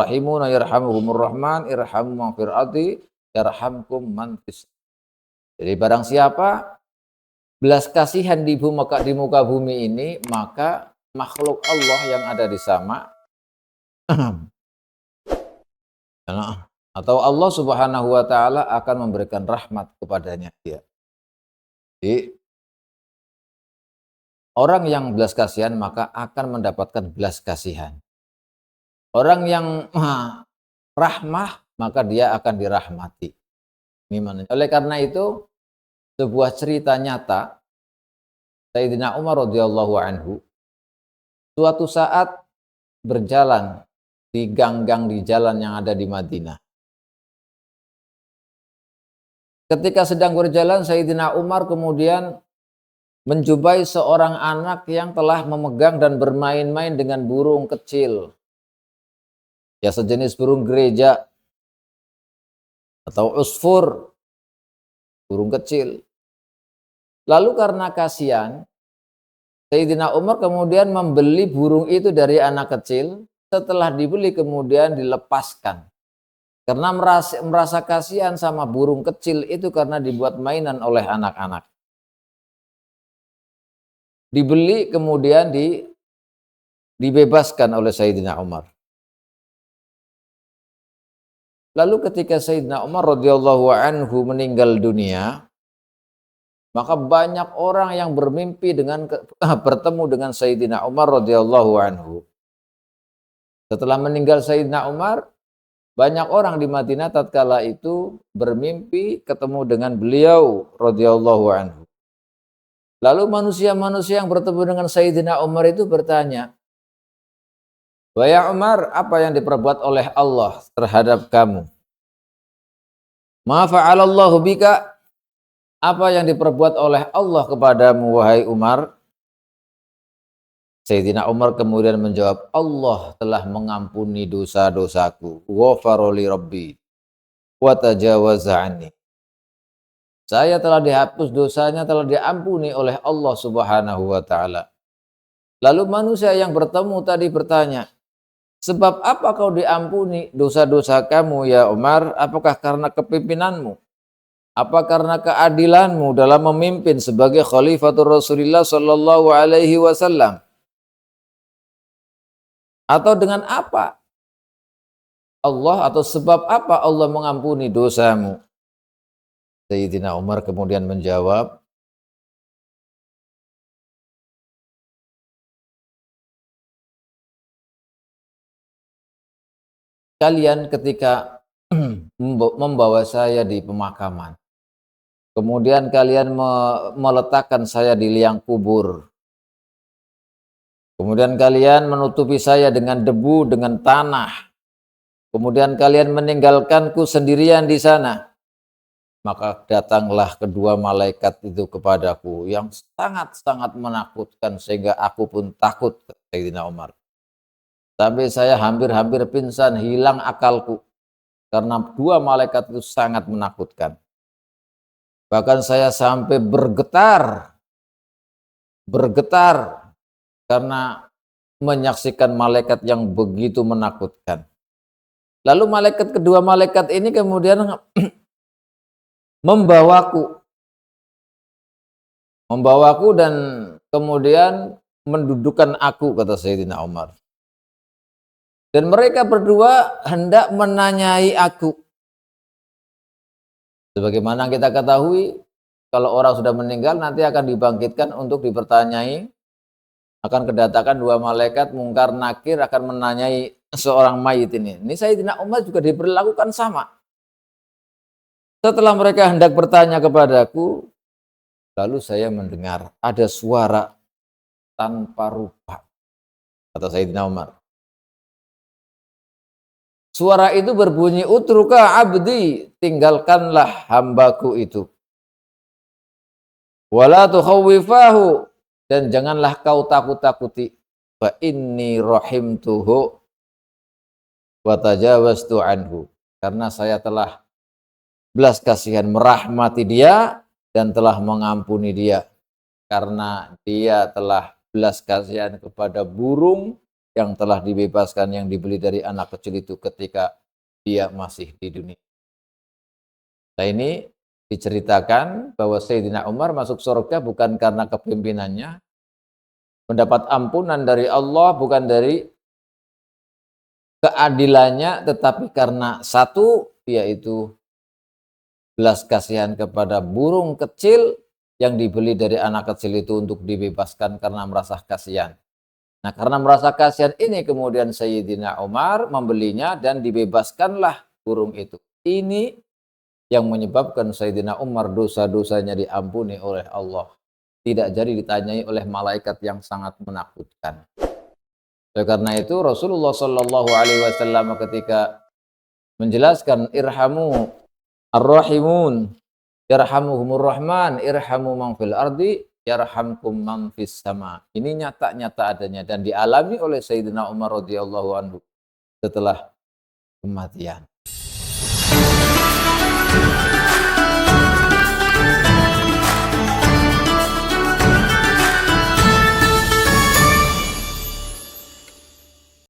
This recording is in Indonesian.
rahimuna yarhamuhumur rahman irhamu man fil ardi yarhamkum man fis. Jadi barang siapa belas kasihan di muka bumi ini, maka makhluk Allah yang ada di sama atau Allah Subhanahu wa taala akan memberikan rahmat kepadanya dia. Jadi orang yang belas kasihan maka akan mendapatkan belas kasihan. Orang yang rahmah maka dia akan dirahmati. Gimana? Oleh karena itu sebuah cerita nyata Sayyidina Umar radhiyallahu anhu suatu saat berjalan di gang-gang di jalan yang ada di Madinah. Ketika sedang berjalan, Sayyidina Umar kemudian menjumpai seorang anak yang telah memegang dan bermain-main dengan burung kecil. Ya sejenis burung gereja atau usfur, burung kecil. Lalu karena kasihan, Sayyidina Umar kemudian membeli burung itu dari anak kecil. Setelah dibeli kemudian dilepaskan. Karena merasa kasihan sama burung kecil itu karena dibuat mainan oleh anak-anak. Dibeli kemudian dibebaskan oleh Sayyidina Umar. Lalu ketika Sayyidina Umar radhiyallahu anhu meninggal dunia, maka banyak orang yang bermimpi bertemu dengan Sayyidina Umar radhiyallahu anhu. Setelah meninggal Sayyidina Umar, banyak orang di Madinah tatkala itu bermimpi ketemu dengan beliau radhiyallahu anhu. Lalu manusia-manusia yang bertemu dengan Sayyidina Umar itu bertanya, "Wahai Umar, apa yang diperbuat oleh Allah terhadap kamu? Ma fa'alallahu bika? Apa yang diperbuat oleh Allah kepadamu wahai Umar?" Sayyidina Umar kemudian menjawab, Allah telah mengampuni dosa-dosaku. Ghafara li rabbi wa tajawaza anni. Saya telah dihapus dosanya, telah diampuni oleh Allah Subhanahu wa taala. Lalu manusia yang bertemu tadi bertanya, sebab apa kau diampuni dosa-dosa kamu ya Umar? Apakah karena kepimpinanmu? Apa karena keadilanmu dalam memimpin sebagai khalifatul Rasulullah sallallahu alaihi wasallam? Atau dengan apa Allah atau sebab apa Allah mengampuni dosamu? Sayyidina Umar kemudian menjawab, kalian ketika membawa saya di pemakaman, kemudian kalian meletakkan saya di liang kubur, kemudian kalian menutupi saya dengan debu, dengan tanah, kemudian kalian meninggalkanku sendirian di sana. Maka datanglah kedua malaikat itu kepadaku yang sangat-sangat menakutkan sehingga aku pun takut, Sayyidina Umar. Sampai saya hampir-hampir pingsan, hilang akalku karena dua malaikat itu sangat menakutkan. Bahkan saya sampai bergetar karena menyaksikan malaikat yang begitu menakutkan. Lalu kedua malaikat ini kemudian membawaku dan kemudian mendudukkan aku, kata Sayyidina Umar. Dan mereka berdua hendak menanyai aku. Sebagaimana kita ketahui, kalau orang sudah meninggal nanti akan dibangkitkan untuk dipertanyai. Akan kedatangan dua malaikat mungkar nakir akan menanyai seorang mayit ini. Ini Sayyidina Umar juga diberlakukan sama. Setelah mereka hendak bertanya kepadaku, lalu saya mendengar ada suara tanpa rupa, kata Sayyidina Umar. Suara itu berbunyi, utruka abdi, tinggalkanlah hambaku itu. Wala tukhawwifahu, dan janganlah kau takut-takuti. Fa inni rahimtuhu wa tajawaztu anhu. Karena saya telah belas kasihan merahmati dia dan telah mengampuni dia. Karena dia telah belas kasihan kepada burung yang telah dibebaskan, yang dibeli dari anak kecil itu ketika dia masih di dunia. Nah ini diceritakan bahwa Sayyidina Umar masuk surga bukan karena kepemimpinannya, mendapat ampunan dari Allah bukan dari keadilannya, tetapi karena satu, yaitu belas kasihan kepada burung kecil yang dibeli dari anak kecil itu untuk dibebaskan karena merasa kasihan. Nah, karena merasa kasihan ini kemudian Sayyidina Umar membelinya dan dibebaskanlah burung itu. Ini yang menyebabkan Sayyidina Umar dosa-dosanya diampuni oleh Allah. Tidak jadi ditanyai oleh malaikat yang sangat menakutkan. Oleh karena itu Rasulullah Shallallahu Alaihi Wasallam ketika menjelaskan irhamu ar-rahimun yarhamuhumur rahman irhamu man fil ardi yarhamkum man fis sama. Ini nyata-nyata adanya dan dialami oleh Sayyidina Umar radhiyallahu anhu setelah kematian.